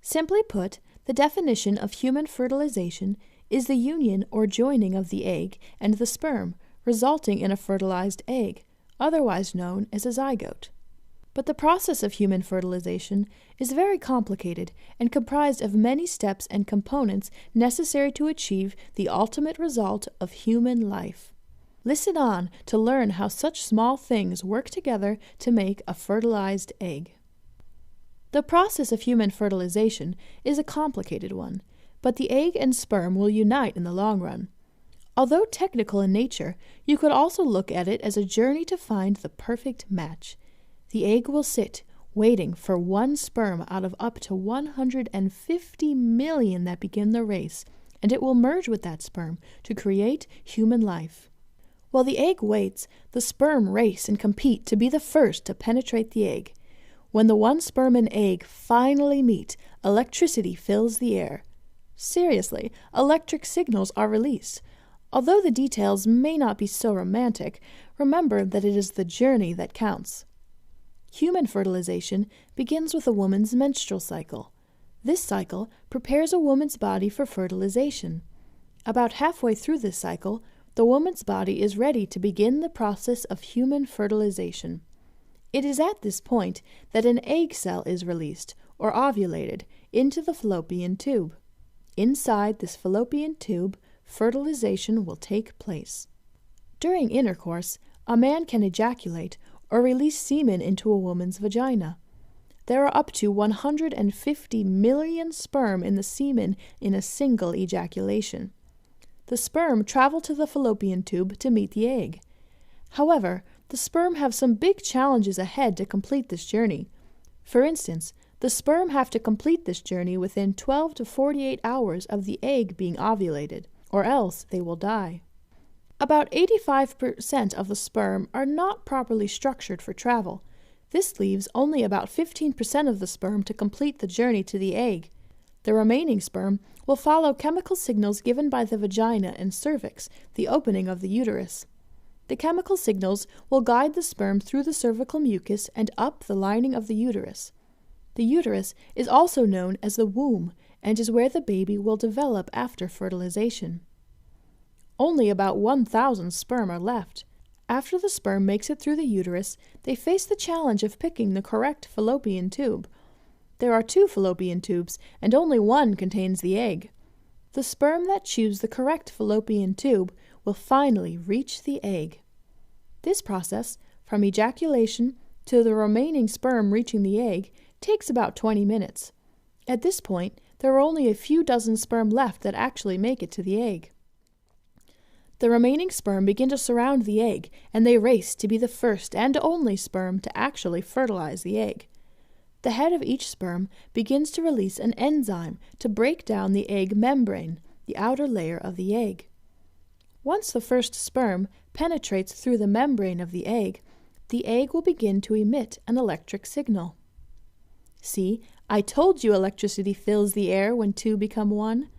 Simply put, the definition of human fertilization is the union or joining of the egg and the sperm, resulting in a fertilized egg, otherwise known as a zygote. But the process of human fertilization is very complicated and comprised of many steps and components necessary to achieve the ultimate result of human life. Listen on to learn how such small things work together to make a fertilized egg. The process of human fertilization is a complicated one, but the egg and sperm will unite in the long run. Although technical in nature, you could also look at it as a journey to find the perfect match. The egg will sit, waiting for one sperm out of up to 150 million that begin the race, and it will merge with that sperm to create human life. While the egg waits, the sperm race and compete to be the first to penetrate the egg. When the one sperm and egg finally meet, electricity fills the air. Seriously, electric signals are released. Although the details may not be so romantic, remember that it is the journey that counts. Human fertilization begins with a woman's menstrual cycle. This cycle prepares a woman's body for fertilization. About halfway through this cycle, the woman's body is ready to begin the process of human fertilization. It is at this point that an egg cell is released, or ovulated, into the fallopian tube. Inside this fallopian tube, fertilization will take place. During intercourse, a man can ejaculate or release semen into a woman's vagina. There are up to 150 million sperm in the semen in a single ejaculation. The sperm travel to the fallopian tube to meet the egg. However, the sperm have some big challenges ahead to complete this journey. For instance, the sperm have to complete this journey within 12 to 48 hours of the egg being ovulated, or else they will die. About 85% of the sperm are not properly structured for travel. This leaves only about 15% of the sperm to complete the journey to the egg. The remaining sperm will follow chemical signals given by the vagina and cervix, the opening of the uterus. The chemical signals will guide the sperm through the cervical mucus and up the lining of the uterus. The uterus is also known as the womb and is where the baby will develop after fertilization. Only about 1,000 sperm are left. After the sperm makes it through the uterus, they face the challenge of picking the correct fallopian tube. There are 2 fallopian tubes, and only one contains the egg. The sperm that choose the correct fallopian tube will finally reach the egg. This process, from ejaculation to the remaining sperm reaching the egg, takes about 20 minutes. At this point, there are only a few dozen sperm left that actually make it to the egg. The remaining sperm begin to surround the egg, and they race to be the first and only sperm to actually fertilize the egg. The head of each sperm begins to release an enzyme to break down the egg membrane, the outer layer of the egg. Once the first sperm penetrates through the membrane of the egg will begin to emit an electric signal. See, I told you electricity fills the air when 2 become 1.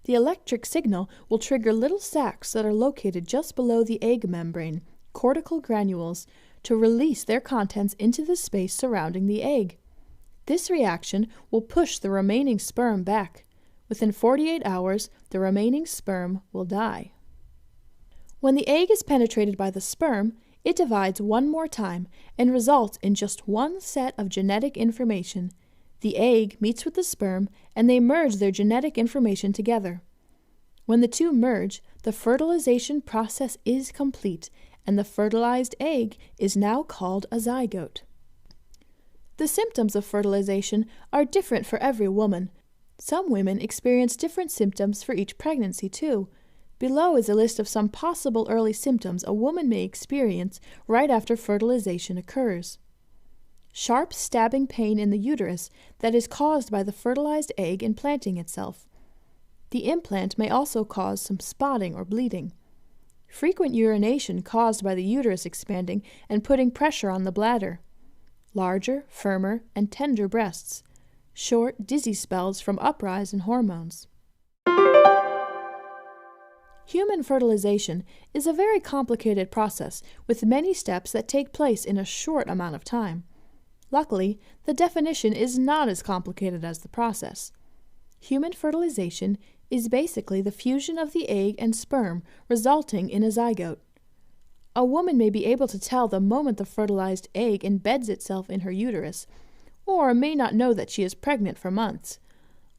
The electric signal will trigger little sacs that are located just below the egg membrane, cortical granules, to release their contents into the space surrounding the egg. This reaction will push the remaining sperm back. Within 48 hours, the remaining sperm will die. When the egg is penetrated by the sperm, it divides one more time and results in just one set of genetic information. The egg meets with the sperm, and they merge their genetic information together. When the 2 merge, the fertilization process is complete, and the fertilized egg is now called a zygote. The symptoms of fertilization are different for every woman. Some women experience different symptoms for each pregnancy, too. Below is a list of some possible early symptoms a woman may experience right after fertilization occurs. Sharp stabbing pain in the uterus that is caused by the fertilized egg implanting itself. The implant may also cause some spotting or bleeding. Frequent urination caused by the uterus expanding and putting pressure on the bladder. Larger, firmer, and tender breasts. Short, dizzy spells from uprise in hormones. Human fertilization is a very complicated process with many steps that take place in a short amount of time. Luckily, the definition is not as complicated as the process. Human fertilization is basically the fusion of the egg and sperm resulting in a zygote. A woman may be able to tell the moment the fertilized egg embeds itself in her uterus, or may not know that she is pregnant for months.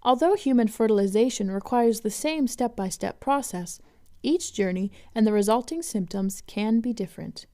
Although human fertilization requires the same step-by-step process, each journey and the resulting symptoms can be different.